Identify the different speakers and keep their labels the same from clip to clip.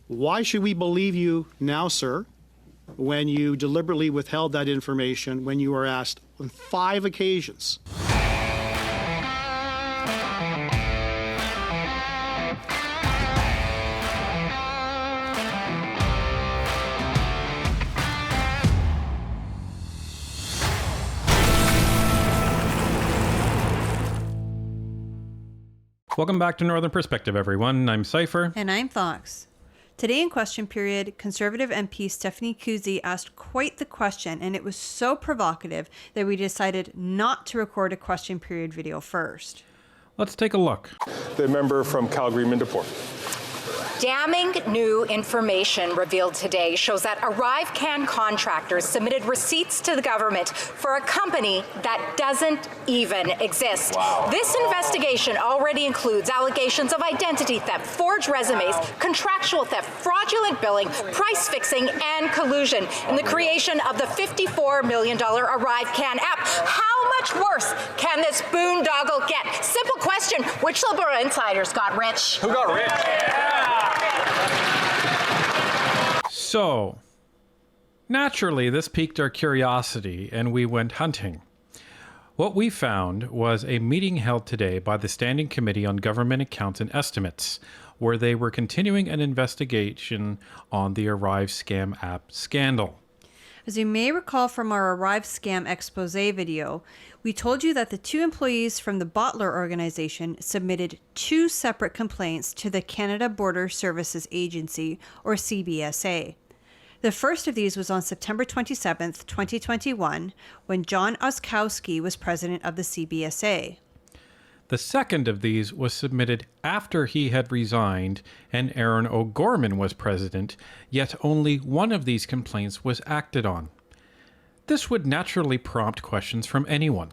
Speaker 1: Why should we believe you now, sir, when you deliberately withheld that information when you were asked on 5 occasions?
Speaker 2: Welcome back to Northern Perspective, everyone. I'm Cypher.
Speaker 3: And I'm Fox. Today in question period, Conservative MP Stephanie Kuzy asked quite the question, and it was so provocative that we decided not to record a question period video first.
Speaker 2: Let's take a look.
Speaker 4: The member from Calgary-Mindapore.
Speaker 5: Damning new information revealed today shows that ArriveCan contractors submitted receipts to the government for a company that doesn't even exist. Wow. This investigation already includes allegations of identity theft, forged resumes, contractual theft, fraudulent billing, price fixing, and collusion in the creation of the $54 million ArriveCan app. How much worse can this boondoggle get? Simple question, which Liberal insiders got rich?
Speaker 4: Who got rich? Yeah.
Speaker 2: So, naturally, this piqued our curiosity and we went hunting. What we found was a meeting held today by the Standing Committee on Government Accounts and Estimates, where they were continuing an investigation on the Arrive Scam app scandal.
Speaker 3: As you may recall from our Arrive Scam expose video, we told you that the 2 employees from the Bottler organization submitted 2 separate complaints to the Canada Border Services Agency, or CBSA. The first of these was on September 27th, 2021, when John Oskowski was president of the CBSA.
Speaker 2: The second of these was submitted after he had resigned and Aaron O'Gorman was president, yet only one of these complaints was acted on. This would naturally prompt questions from anyone.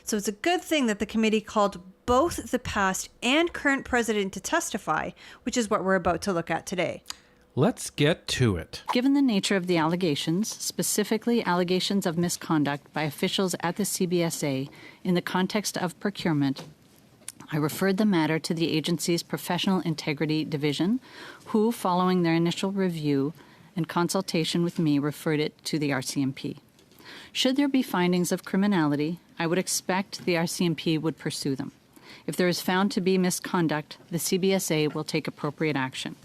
Speaker 3: So it's a good thing that the committee called both the past and current president to testify, which is what we're about to look at today.
Speaker 2: Let's get to it.
Speaker 6: Given the nature of the allegations, specifically allegations of misconduct by officials at the CBSA in the context of procurement, I referred the matter to the agency's Professional Integrity Division, who, following their initial review and consultation with me, referred it to the RCMP. Should there be findings of criminality, I would expect the RCMP would pursue them. If there is found to be misconduct, the CBSA will take appropriate action.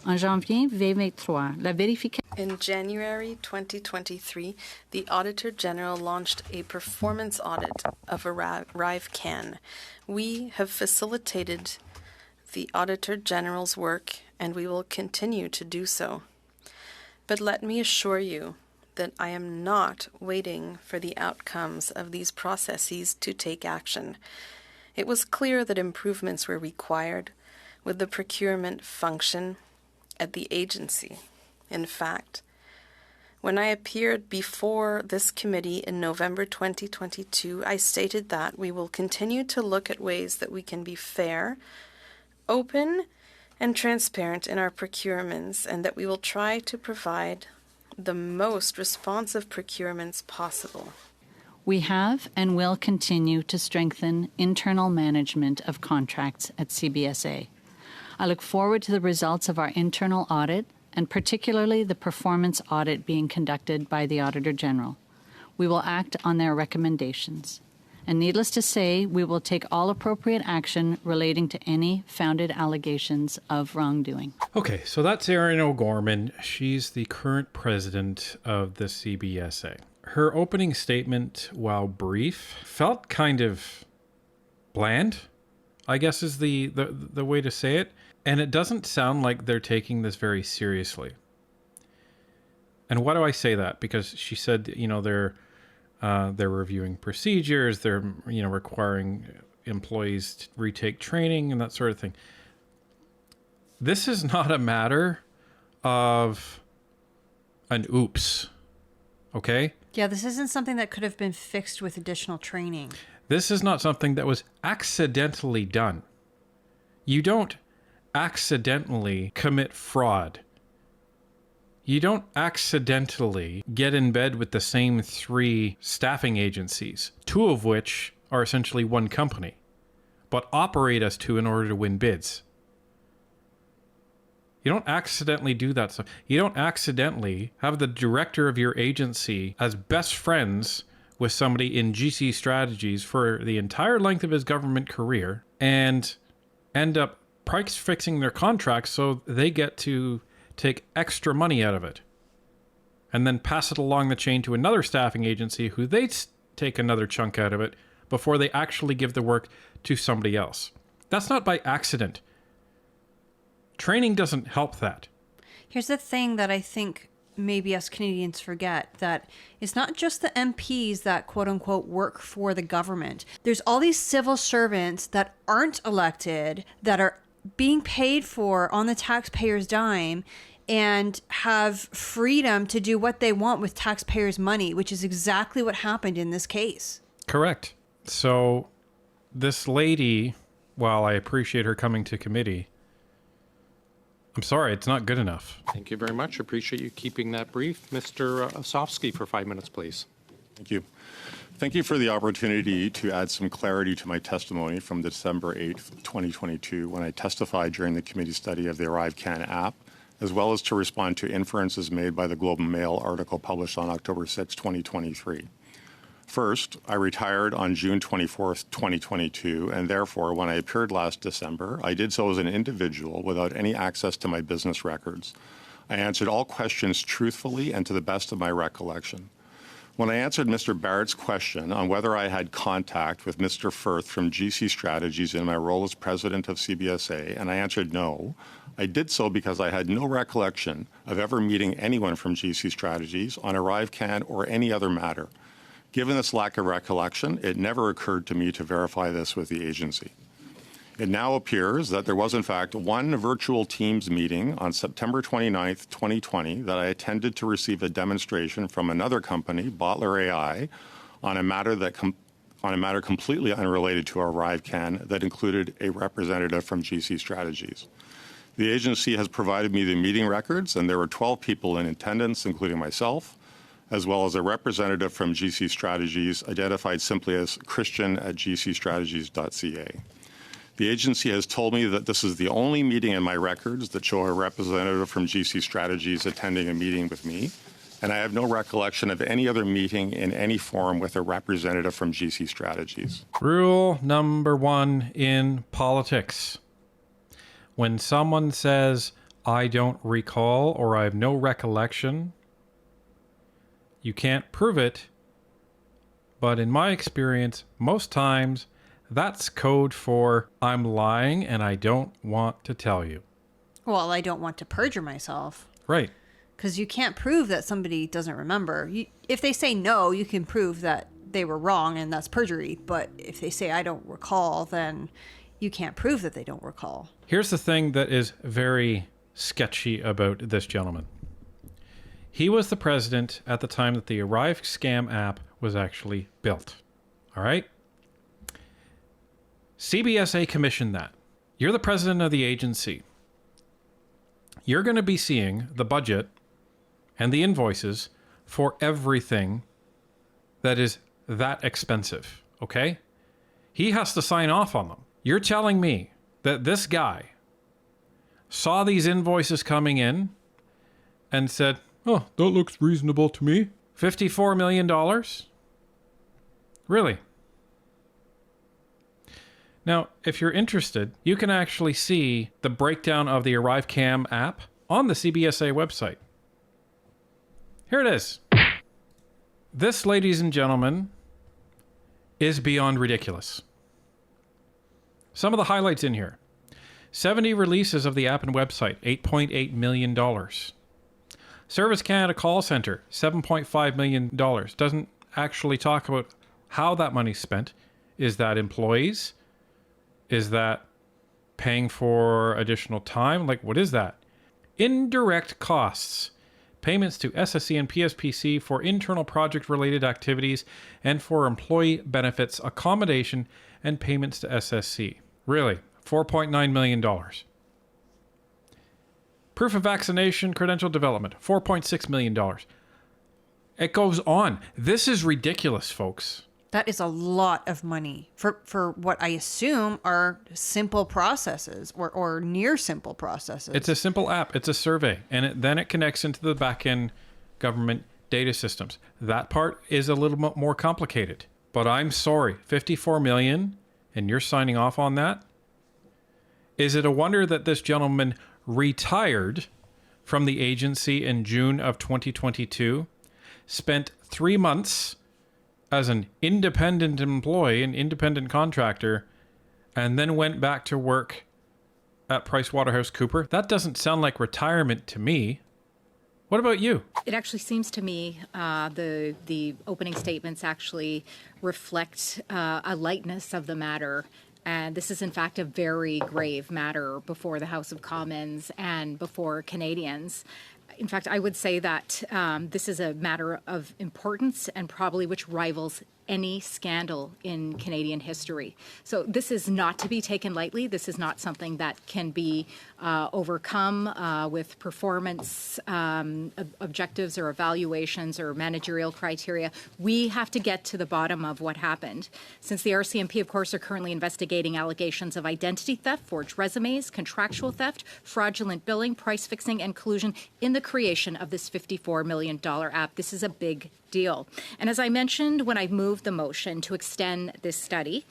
Speaker 6: En janvier 2023, la vérification.
Speaker 7: In January 2023, the Auditor General launched a performance audit of ArriveCan. We have facilitated the Auditor General's work, and we will continue to do so. But let me assure you that I am not waiting for the outcomes of these processes to take action. It was clear that improvements were required with the procurement function at the agency. In fact, when I appeared before this committee in November 2022, I stated that we will continue to look at ways that we can be fair, open, and transparent in our procurements, and that we will try to provide the most responsive procurements possible.
Speaker 6: We have and will continue to strengthen internal management of contracts at CBSA. I look forward to the results of our internal audit, and particularly the performance audit being conducted by the Auditor General. We will act on their recommendations. And needless to say, we will take all appropriate action relating to any founded allegations of wrongdoing.
Speaker 2: Okay, so that's Erin O'Gorman. She's the current president of the CBSA. Her opening statement, while brief, felt kind of bland, I guess is the way to say it. And it doesn't sound like they're taking this very seriously. And why do I say that? Because she said, you know, they're reviewing procedures, they're, you know, requiring employees to retake training and that sort of thing. This is not a matter of an oops, okay?
Speaker 3: Yeah, this isn't something that could have been fixed with additional training.
Speaker 2: This is not something that was accidentally done. You don't accidentally commit fraud. You don't accidentally get in bed with the same 3 staffing agencies, 2 of which are essentially one company, but operate as 2 in order to win bids. You don't accidentally do that stuff. You don't accidentally have the director of your agency as best friends with somebody in GC strategies for the entire length of his government career and end up price fixing their contracts so they get to take extra money out of it and then pass it along the chain to another staffing agency who they take another chunk out of it before they actually give the work to somebody else. That's not by accident. Training doesn't help that.
Speaker 3: Here's the thing that I think maybe us Canadians forget, that it's not just the MPs that quote unquote work for the government. There's all these civil servants that aren't elected, that are being paid for on the taxpayers' dime and have freedom to do what they want with taxpayers' money, which is exactly what happened in this case.
Speaker 2: Correct. So this lady, while I appreciate her coming to committee, I'm sorry, it's not good enough.
Speaker 8: Thank you very much. Appreciate you keeping that brief. Mr. Osofsky for 5 minutes, please.
Speaker 9: Thank you. Thank you for the opportunity to add some clarity to my testimony from December 8th, 2022, when I testified during the committee study of the ArriveCan app, as well as to respond to inferences made by the Globe and Mail article published on October 6, 2023. First, I retired on June 24th, 2022, and therefore, when I appeared last December, I did so as an individual without any access to my business records. I answered all questions truthfully and to the best of my recollection. When I answered Mr. Barrett's question on whether I had contact with Mr. Firth from GC Strategies in my role as president of CBSA, and I answered no, I did so because I had no recollection of ever meeting anyone from GC Strategies on ArriveCan or any other matter. Given this lack of recollection, it never occurred to me to verify this with the agency. It now appears that there was, in fact, one virtual Teams meeting on September 29th, 2020, that I attended to receive a demonstration from another company, Bottler AI, on a matter completely unrelated to ArriveCan that included a representative from GC Strategies. The agency has provided me the meeting records, and there were 12 people in attendance, including myself, as well as a representative from GC Strategies, identified simply as christian@gcstrategies.ca. The agency has told me that this is the only meeting in my records that show a representative from GC Strategies attending a meeting with me, and I have no recollection of any other meeting in any forum with a representative from GC Strategies.
Speaker 2: Rule number 1 in politics. When someone says, I don't recall or I have no recollection, you can't prove it, but in my experience, most times, that's code for I'm lying and I don't want to tell you.
Speaker 3: Well, I don't want to perjure myself.
Speaker 2: Right.
Speaker 3: Because you can't prove that somebody doesn't remember. If they say no, you can prove that they were wrong and that's perjury. But if they say I don't recall, then you can't prove that they don't recall.
Speaker 2: Here's the thing that is very sketchy about this gentleman. He was the president at the time that the Arrive scam app was actually built. All right? CBSA commissioned that. You're the president of the agency. You're going to be seeing the budget and the invoices for everything that is that expensive, okay? He has to sign off on them. You're telling me that this guy saw these invoices coming in and said, oh, that looks reasonable to me. $54 million? Really? Now, if you're interested, you can actually see the breakdown of the ArriveCam app on the CBSA website. Here it is. This, ladies and gentlemen, is beyond ridiculous. Some of the highlights in here. 70 releases of the app and website, $8.8 million. Service Canada call center, $7.5 million. Doesn't actually talk about how that money's spent. Is that employees? Is that paying for additional time? Like, what is that? Indirect costs. Payments to SSC and PSPC for internal project-related activities and for employee benefits, accommodation, and payments to SSC. Really? $4.9 million. Proof of vaccination, credential development, $4.6 million. It goes on. This is ridiculous, folks.
Speaker 3: That is a lot of money for what I assume are simple processes or near simple processes.
Speaker 2: It's a simple app. It's a survey. And then it connects into the back-end government data systems. That part is a little bit more complicated. But I'm sorry, 54 million, and you're signing off on that? Is it a wonder that this gentleman retired from the agency in June of 2022, spent 3 months as an independent employee, an independent contractor, and then went back to work at PricewaterhouseCoopers? That doesn't sound like retirement to me. What about you?
Speaker 10: It actually seems to me the opening statements actually reflect a lightness of the matter. And this is, in fact, a very grave matter before the House of Commons and before Canadians. In fact, I would say that this is a matter of importance and probably which rivals any scandal in Canadian history. So this is not to be taken lightly. This is not something that can be overcome with performance objectives or evaluations or managerial criteria. We have to get to the bottom of what happened. Since the RCMP, of course, are currently investigating allegations of identity theft, forged resumes, contractual theft, fraudulent billing, price fixing, and collusion in the creation of this $54 million app. This is a big deal. And as I mentioned when I moved the motion to extend this study,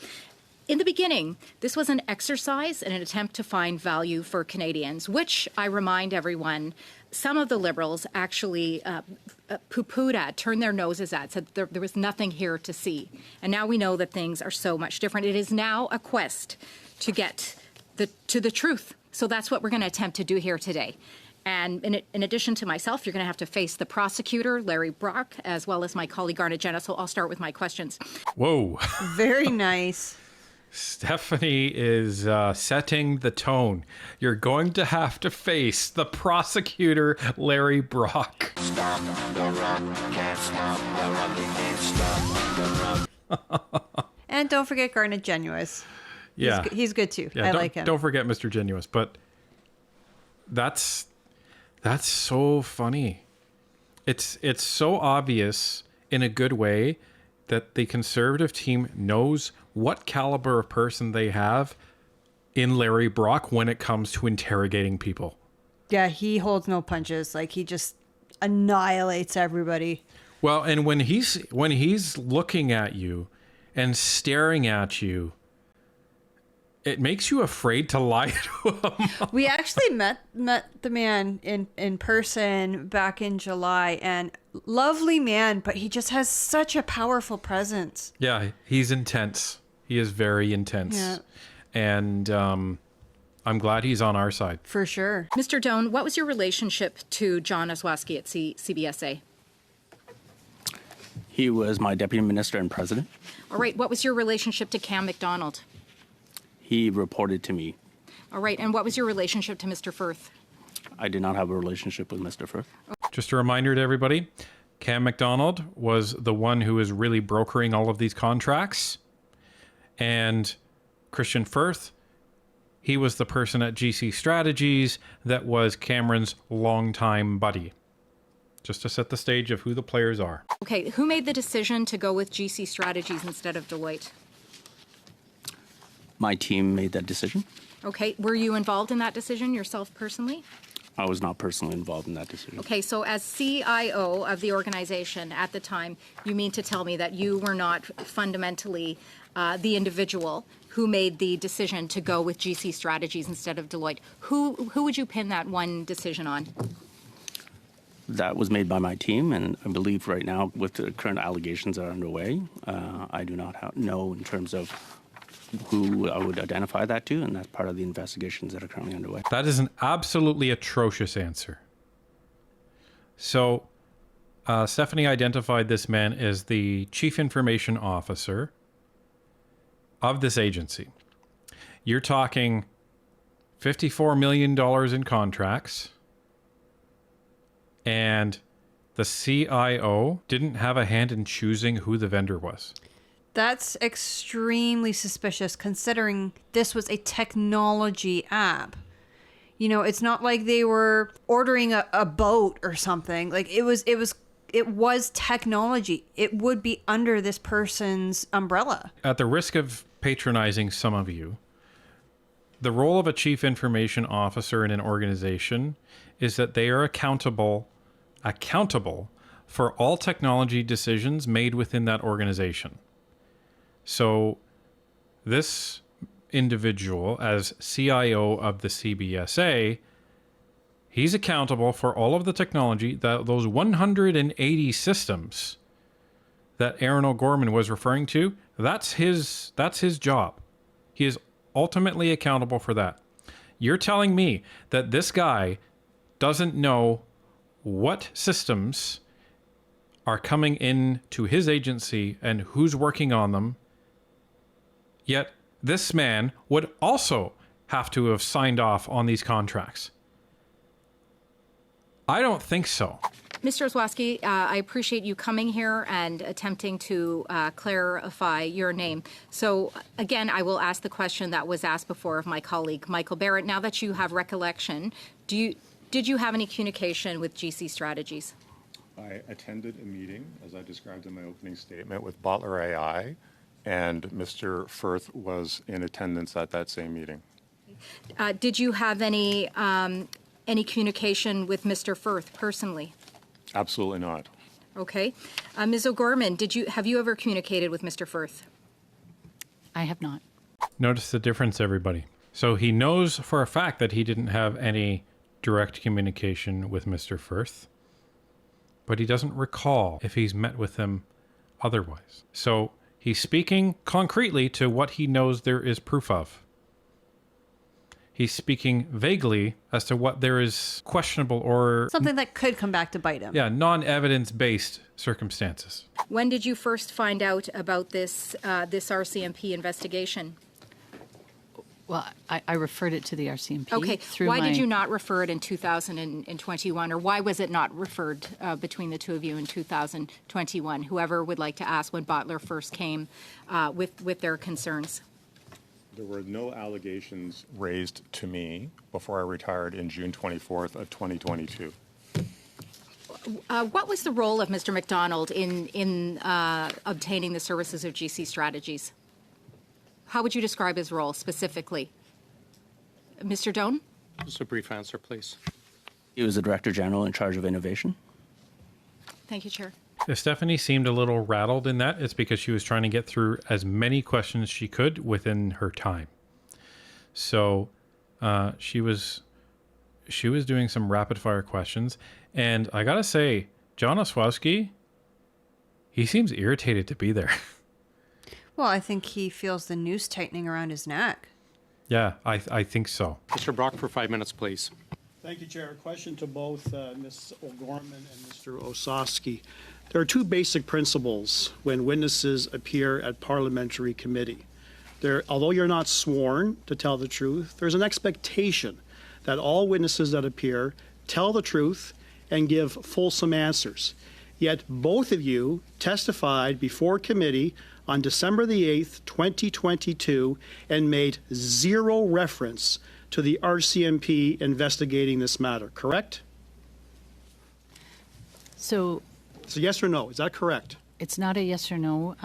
Speaker 10: in the beginning, this was an exercise and an attempt to find value for Canadians, which I remind everyone, some of the Liberals actually poo-pooed at, turned their noses at, said there was nothing here to see. And now we know that things are so much different. It is now a quest to get to the truth. So that's what we're going to attempt to do here today. And in addition to myself, you're going to have to face the prosecutor, Larry Brock, as well as my colleague, Garnet Jenna. So I'll start with my questions.
Speaker 2: Whoa.
Speaker 3: Very nice.
Speaker 2: Stephanie is setting the tone. You're going to have to face the prosecutor, Larry Brock.
Speaker 11: Stop the rock, can't stop the rock, can't stop the rock.
Speaker 3: And don't forget Garnet Genuous.
Speaker 2: Yeah.
Speaker 3: He's good too.
Speaker 2: Yeah,
Speaker 3: I like him.
Speaker 2: Don't forget Mr. Genuous, but that's so funny. It's so obvious in a good way that the Conservative team knows what caliber of person they have in Larry Brock when it comes to interrogating people.
Speaker 3: Yeah, he holds no punches. Like, he just annihilates everybody.
Speaker 2: Well, and when he's looking at you and staring at you, it makes you afraid to lie to him.
Speaker 3: We actually met the man in person back in July, and lovely man, but he just has such a powerful presence.
Speaker 2: Yeah, he's intense. He is very intense.
Speaker 3: Yeah.
Speaker 2: And I'm glad he's on our side.
Speaker 3: For sure.
Speaker 10: Mr. Doan, what was your relationship to John Oswaski at CBSA?
Speaker 12: He was my deputy minister and president.
Speaker 10: All right. What was your relationship to Cam McDonald?
Speaker 12: He reported to me.
Speaker 10: All right. And what was your relationship to Mr. Firth?
Speaker 12: I did not have a relationship with Mr. Firth.
Speaker 2: Just a reminder to everybody, Cam McDonald was the one who was really brokering all of these contracts. And Christian Firth, he was the person at GC Strategies that was Cameron's longtime buddy. Just to set the stage of who the players are.
Speaker 10: Okay. Who made the decision to go with GC Strategies instead of Deloitte?
Speaker 12: My team made that decision.
Speaker 10: Okay. Were you involved in that decision yourself personally?
Speaker 12: I was not personally involved in that decision.
Speaker 10: Okay. So as CIO of the organization at the time, you mean to tell me that you were not fundamentally the individual who made the decision to go with GC Strategies instead of Deloitte? Who would you pin that one decision on?
Speaker 12: That was made by my team, and I believe right now, with the current allegations that are underway, I do not know in terms of who I would identify that to, and that's part of the investigations that are currently underway.
Speaker 2: That is an absolutely atrocious answer. So, Stephanie identified this man as the chief information officer of this agency. You're talking $54 million in contracts, and the CIO didn't have a hand in choosing who the vendor was.
Speaker 3: That's extremely suspicious considering this was a technology app. You know, it's not like they were ordering a boat or something. Like it was it was technology. It would be under this person's umbrella.
Speaker 2: At the risk of patronizing some of you, the role of a chief information officer in an organization is that they are accountable for all technology decisions made within that organization. So this individual, as CIO of the CBSA, he's accountable for all of the technology, that those 180 systems that Aaron O'Gorman was referring to. That's his job. He is ultimately accountable for that. You're telling me that this guy doesn't know what systems are coming in to his agency and who's working on them, yet this man would also have to have signed off on these contracts. I don't think so.
Speaker 10: Mr. Oswowski, I appreciate you coming here and attempting to clarify your name. So again, I will ask the question that was asked before of my colleague, Michael Barrett. Now that you have recollection, did you have any communication with GC Strategies?
Speaker 9: I attended a meeting, as I described in my opening statement, with Bottler AI, and Mr. Firth was in attendance at that same meeting.
Speaker 10: Did you have any communication with Mr. Firth personally?
Speaker 9: Absolutely not.
Speaker 10: Okay. Ms. O'Gorman, have you ever communicated with Mr. Firth?
Speaker 6: I have not.
Speaker 2: Notice the difference, everybody. So he knows for a fact that he didn't have any direct communication with Mr. Firth, but he doesn't recall if he's met with him otherwise. So he's speaking concretely to what he knows there is proof of. He's speaking vaguely as to what there is questionable or...
Speaker 3: something that could come back to bite him.
Speaker 2: Yeah, non-evidence-based circumstances.
Speaker 10: When did you first find out about this RCMP investigation?
Speaker 6: Well, I referred it to the RCMP.
Speaker 10: Okay. Why did you not refer it in 2021, or why was it not referred between the two of you in 2021? Whoever would like to ask when Bottler first came with their concerns.
Speaker 9: There were no allegations raised to me before I retired in June 24th of 2022.
Speaker 10: What was the role of Mr. McDonald in obtaining the services of GC Strategies? How would you describe his role specifically? Mr. Doan?
Speaker 8: Just a brief answer, please.
Speaker 12: He was the Director General in charge of innovation.
Speaker 10: Thank you, Chair.
Speaker 2: If Stephanie seemed a little rattled in that, it's because she was trying to get through as many questions as she could within her time. So she was doing some rapid fire questions. And I gotta say, John Oswowski, he seems irritated to be there.
Speaker 3: Well, I think he feels the noose tightening around his neck.
Speaker 2: Yeah, I think so.
Speaker 8: Mr. Brock, for 5 minutes, please.
Speaker 1: Thank you, Chair. A question to both Ms. O'Gorman and Mr. Osowski. There are two basic principles when witnesses appear at parliamentary committee. Although you're not sworn to tell the truth, there's an expectation that all witnesses that appear tell the truth and give fulsome answers. Yet both of you testified before committee on December the 8th, 2022, and made zero reference to the RCMP investigating this matter, correct?
Speaker 6: So
Speaker 1: yes or no, is that correct?
Speaker 6: it's not a yes or no.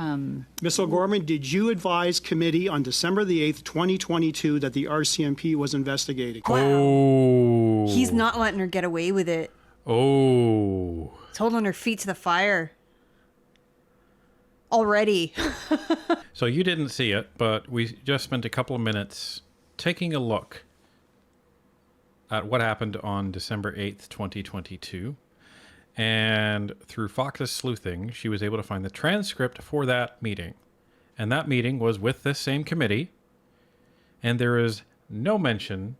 Speaker 1: Ms. O'Gorman, did you advise committee on December the 8th, 2022 that the RCMP was investigating?
Speaker 2: Oh.
Speaker 3: He's not letting her get away with it.
Speaker 2: Oh.
Speaker 3: He's holding her feet to the fire. Already.
Speaker 2: So you didn't see it, but we just spent a couple of minutes taking a look at what happened on December 8th, 2022. And through Fox's sleuthing, she was able to find the transcript for that meeting. And that meeting was with this same committee. And there is no mention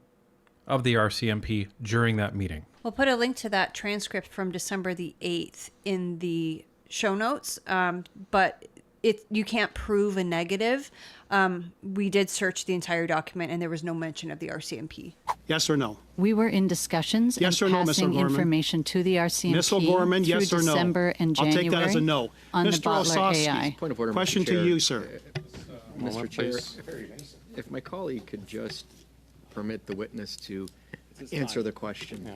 Speaker 2: of the RCMP during that meeting.
Speaker 3: We'll put a link to that transcript from December the 8th in the show notes, but you can't prove a negative. We did search the entire document, and there was no mention of the RCMP.
Speaker 1: Yes or no?
Speaker 6: We were in discussions
Speaker 1: yes
Speaker 6: and
Speaker 1: or no, Ms.
Speaker 6: passing
Speaker 1: O'Gorman?
Speaker 6: information to the RCMP
Speaker 1: Ms. O'Gorman,
Speaker 6: through
Speaker 1: yes or no?
Speaker 6: December and
Speaker 1: I'll
Speaker 6: January.
Speaker 1: take that as a no.
Speaker 6: On
Speaker 1: Mr.
Speaker 6: the Bottler
Speaker 1: Osowski,
Speaker 6: AI.
Speaker 13: Point of order,
Speaker 1: question
Speaker 13: Mr.
Speaker 1: to
Speaker 13: Chair.
Speaker 1: you, sir.
Speaker 13: Mr. Chair, if my colleague could just permit the witness to answer the question.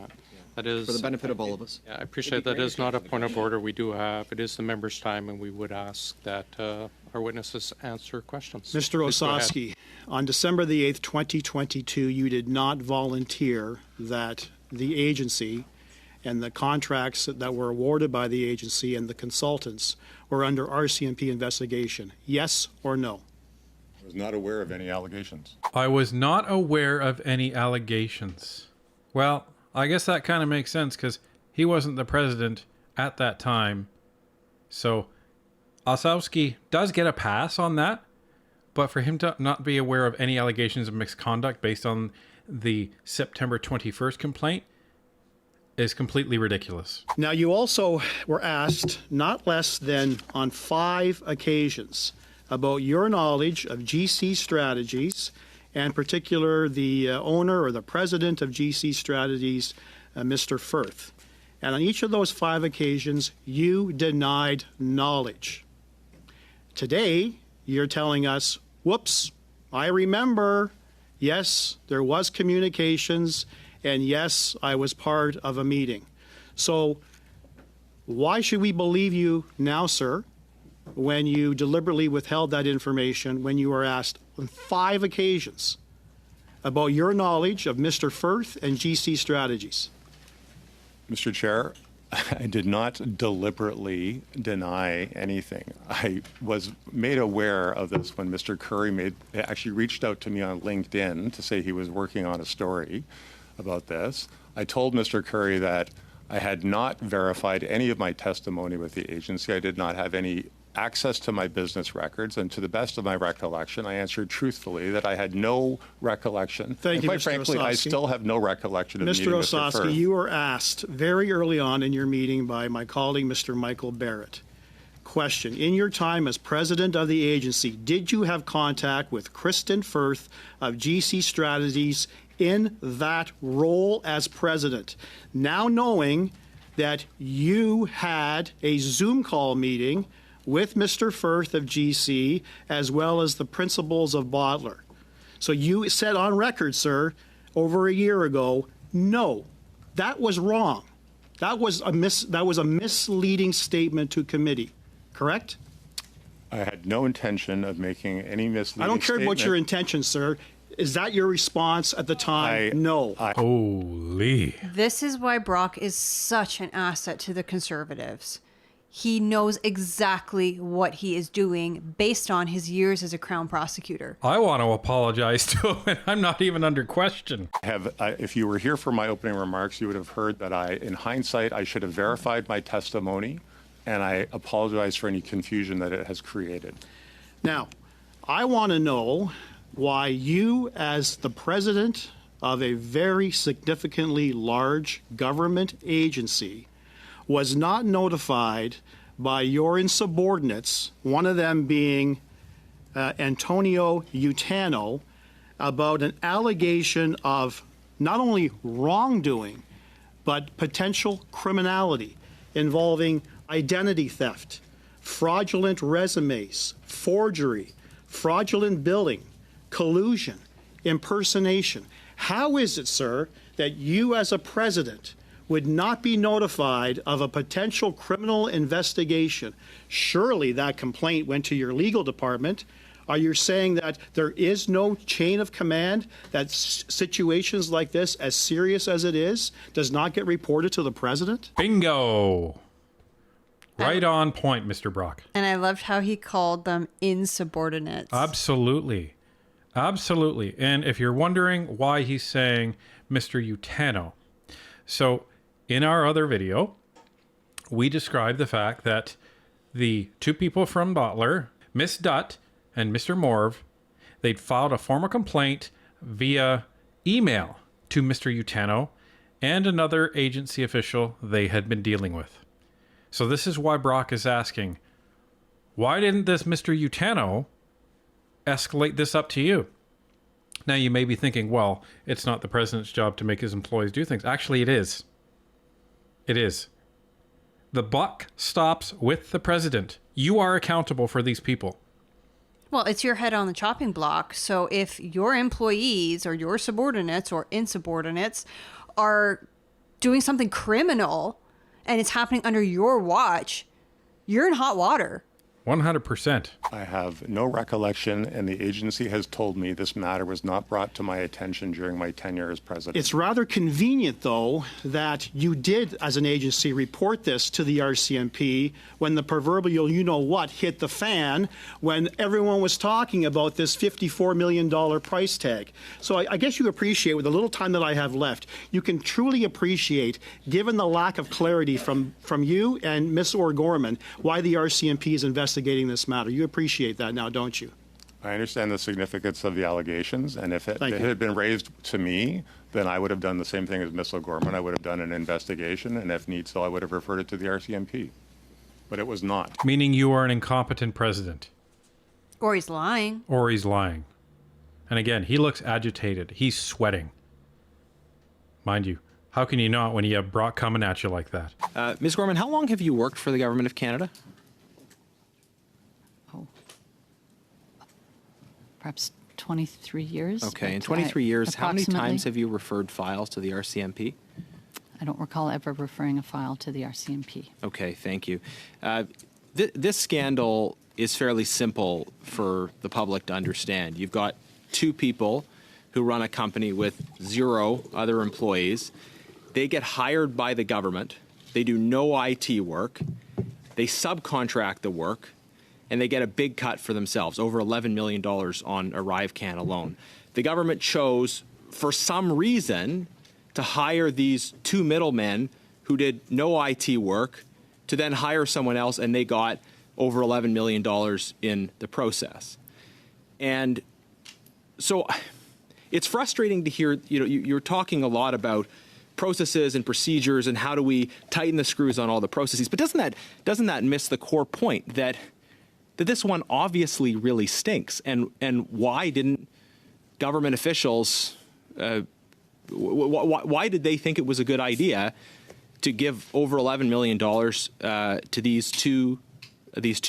Speaker 8: That is
Speaker 13: for the benefit of all of us.
Speaker 8: Yeah, I appreciate that is not a point of order. We do have, it is the member's time, and we would ask that our witnesses answer questions.
Speaker 1: Mr.
Speaker 8: Please go ahead.
Speaker 1: Osowski, on December the 8th, 2022, you did not volunteer that the agency and the contracts that were awarded by the agency and the consultants were under RCMP investigation. Yes or no?
Speaker 9: I was not aware of any allegations.
Speaker 2: I was not aware of any allegations. Well, I guess that kind of makes sense because he wasn't the president at that time. So Osowski does get a pass on that, but for him to not be aware of any allegations of misconduct based on the September 21st complaint is completely ridiculous.
Speaker 1: Now, you also were asked not less than on 5 occasions about your knowledge of GC Strategies, and in particular the owner or the president of GC Strategies, Mr. Firth. And on each of those 5 occasions, you denied knowledge. Today, you're telling us, whoops, I remember, yes, there was communications, and yes, I was part of a meeting. So why should we believe you now, sir, when you deliberately withheld that information when you were asked on 5 occasions about your knowledge of Mr. Firth and GC Strategies?
Speaker 9: Mr. Chair, I did not deliberately deny anything. I was made aware of this when Mr. Curry actually reached out to me on LinkedIn to say he was working on a story about this. I told Mr. Curry that I had not verified any of my testimony with the agency. I did not have any access to my business records, and to the best of my recollection, I answered truthfully that I had no recollection.
Speaker 1: Thank you,
Speaker 9: quite
Speaker 1: Mr.
Speaker 9: frankly, I
Speaker 1: Osowski.
Speaker 9: still have no recollection of
Speaker 1: Mr.
Speaker 9: meeting Mr. Firth.
Speaker 1: Osowski, you were asked very early on in your meeting by my colleague, Mr. Michael Barrett. Question: in your time as president of the agency, did you have contact with Kristen Firth of GC Strategies in that role as president? Now knowing that you had a Zoom call meeting with Mr. Firth of GC as well as the principals of Bottler. So you said on record, sir, over a year ago, no, that was wrong. That was a misleading statement to committee, correct?
Speaker 9: I had no intention of making any misleading
Speaker 1: I don't care
Speaker 9: statement.
Speaker 1: what your intention, sir. Is that your response at the time? No.
Speaker 2: Holy.
Speaker 3: This is why Brock is such an asset to the Conservatives. He knows exactly what he is doing based on his years as a Crown prosecutor.
Speaker 2: I want to apologize to him, and I'm not even under question.
Speaker 9: If you were here for my opening remarks, you would have heard that in hindsight, I should have verified my testimony, and I apologize for any confusion that it has created.
Speaker 1: Now, I want to know why you, as the president of a very significantly large government agency, was not notified by your insubordinates, one of them being Antonio Utano, about an allegation of not only wrongdoing, but potential criminality involving identity theft, fraudulent resumes, forgery, fraudulent billing, collusion, impersonation. How is it, sir, that you as a president would not be notified of a potential criminal investigation? Surely that complaint went to your legal department. Are you saying that there is no chain of command, that situations like this, as serious as it is, does not get reported to the president?
Speaker 2: Bingo. Right on point, Mr. Brock.
Speaker 3: And I loved how he called them insubordinates.
Speaker 2: Absolutely. Absolutely. And if you're wondering why he's saying Mr. Utano, so in our other video, we described the fact that the 2 people from Bottler, Miss Dutt and Mr. Morv, they'd filed a formal complaint via email to Mr. Utano and another agency official they had been dealing with. So this is why Brock is asking, why didn't this Mr. Utano escalate this up to you? Now you may be thinking, well, it's not the president's job to make his employees do things. Actually, it is. It is. The buck stops with the president. You are accountable for these people.
Speaker 3: Well, it's your head on the chopping block. So if your employees or your subordinates or insubordinates are doing something criminal and it's happening under your watch, you're in hot water.
Speaker 2: 100%.
Speaker 9: I have no recollection, and the agency has told me this matter was not brought to my attention during my tenure as president.
Speaker 1: It's rather convenient, though, that you did, as an agency, report this to the RCMP when the proverbial you-know-what hit the fan, when everyone was talking about this $54 million price tag. So I guess you appreciate, with the little time that I have left, you can truly appreciate, given the lack of clarity from you and Ms. O'Gorman, why the RCMP is investigating this matter. You appreciate that now, don't you?
Speaker 9: I understand the significance of the allegations, and if it had been raised to me, then I would have done the same thing as Ms. O'Gorman. I would have done an investigation, and if needs so, I would have referred it to the RCMP. But it was not.
Speaker 2: Meaning you are an incompetent president.
Speaker 3: Or he's lying.
Speaker 2: Or he's lying. And again, he looks agitated. He's sweating. Mind you, how can you not when you have Brock coming at you like that?
Speaker 13: Ms. Gorman, how long have you worked for the Government of Canada?
Speaker 6: Perhaps 23 years.
Speaker 13: Okay, in 23 years, how many times have you referred files to the RCMP?
Speaker 6: I don't recall ever referring a file to the RCMP.
Speaker 13: Okay, thank you. This scandal is fairly simple for the public to understand. You've got two people who run a company with 0 other employees. They get hired by the government. They do no IT work. They subcontract the work. And they get a big cut for themselves, over $11 million on ArriveCan alone. The government chose, for some reason, to hire these two middlemen who did no IT work to then hire someone else, and they got over $11 million in the process. And so it's frustrating to hear, you're talking a lot about processes and procedures and how do we tighten the screws on all the processes. But doesn't that miss the core point that this one obviously really stinks? And why didn't government officials, why did they think it was a good idea to give over $11 million to these two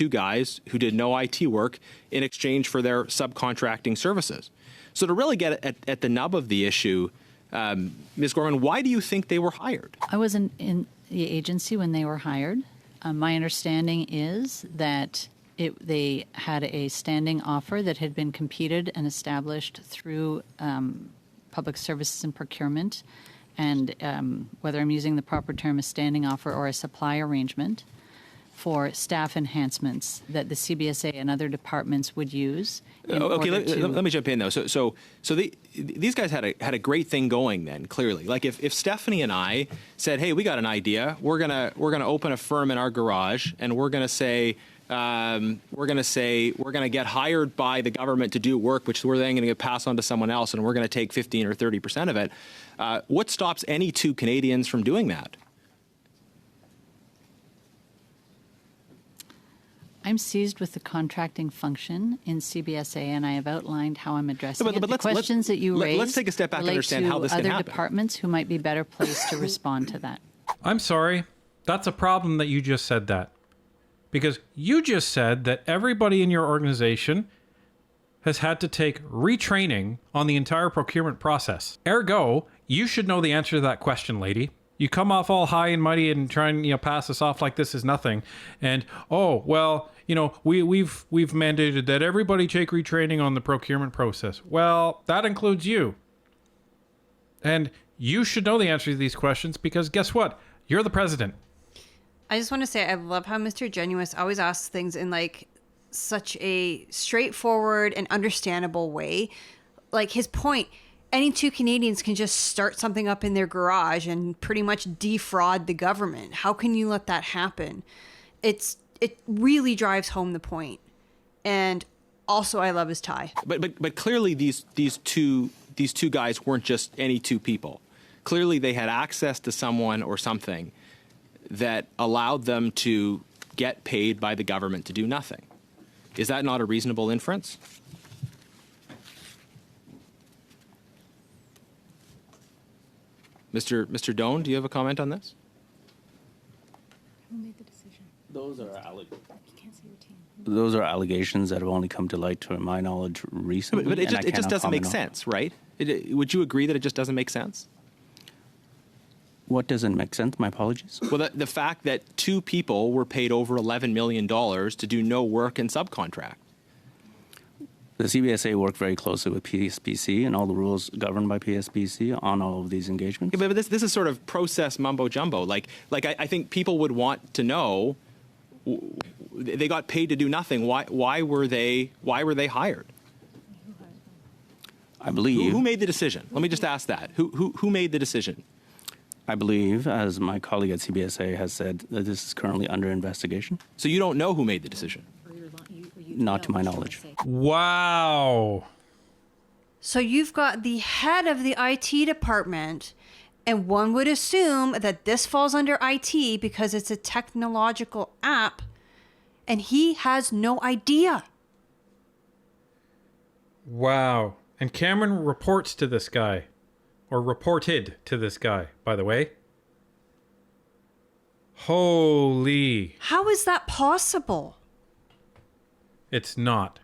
Speaker 13: guys who did no IT work in exchange for their subcontracting services? So to really get at the nub of the issue, Ms. Gorman, why do you think they were hired?
Speaker 6: I wasn't in the agency when they were hired. My understanding is that they had a standing offer that had been competed and established through public services and procurement, and whether I'm using the proper term, a standing offer or a supply arrangement for staff enhancements that the CBSA and other departments would use.
Speaker 13: Okay, let me jump in though. So these guys had a great thing going then. Clearly, like if Stephanie and I said, "Hey, we got an idea. We're gonna open a firm in our garage, and we're gonna say." We're going to get hired by the government to do work, which we're then going to pass on to someone else, and we're going to take 15 or 30% of it. What stops any two Canadians from doing that?
Speaker 6: I'm seized with the contracting function in CBSA, and I have outlined how I'm addressing it. The questions that you raised.
Speaker 13: Let's take a step back and understand how this can happen.
Speaker 6: Other departments who might be better placed to respond to that.
Speaker 2: I'm sorry. That's a problem that you just said that. Because you just said that everybody in your organization has had to take retraining on the entire procurement process. Ergo, you should know the answer to that question, lady. You come off all high and mighty and try and pass us off like this is nothing. And we've mandated that everybody take retraining on the procurement process. Well, that includes you. And you should know the answer to these questions because guess what? You're the president.
Speaker 3: I just want to say I love how Mr. Genuous always asks things in such a straightforward and understandable way. Like his point, any two Canadians can just start something up in their garage and pretty much defraud the government. How can you let that happen? It really drives home the point. And also I love his tie.
Speaker 13: But clearly these two guys weren't just any two people. Clearly they had access to someone or something that allowed them to get paid by the government to do nothing. Is that not a reasonable inference? Mr. Doan, do you have a comment on this?
Speaker 10: Who made the decision?
Speaker 12: Those are allegations that have only come to light, to my knowledge, recently.
Speaker 13: But it just doesn't make sense, right? Would you agree that it just doesn't make sense?
Speaker 12: What doesn't make sense? My apologies.
Speaker 13: Well, the fact that two people were paid over $11 million to do no work and subcontract.
Speaker 12: The CBSA worked very closely with PSPC and all the rules governed by PSPC on all of these engagements.
Speaker 13: Yeah, but this is sort of process mumbo jumbo. Like I think people would want to know. They got paid to do nothing. Why were they hired?
Speaker 12: I believe.
Speaker 13: Who made the decision? Let me just ask that. Who made the decision?
Speaker 12: I believe, as my colleague at CBSA has said, that this is currently under investigation.
Speaker 13: So you don't know who made the decision?
Speaker 12: Not to my knowledge.
Speaker 2: Wow.
Speaker 3: So you've got the head of the IT department, and one would assume that this falls under IT because it's a technological app, and he has no idea.
Speaker 2: Wow. And Cameron reports to this guy. Or reported to this guy, by the way. Holy.
Speaker 3: How is that possible?
Speaker 2: It's not.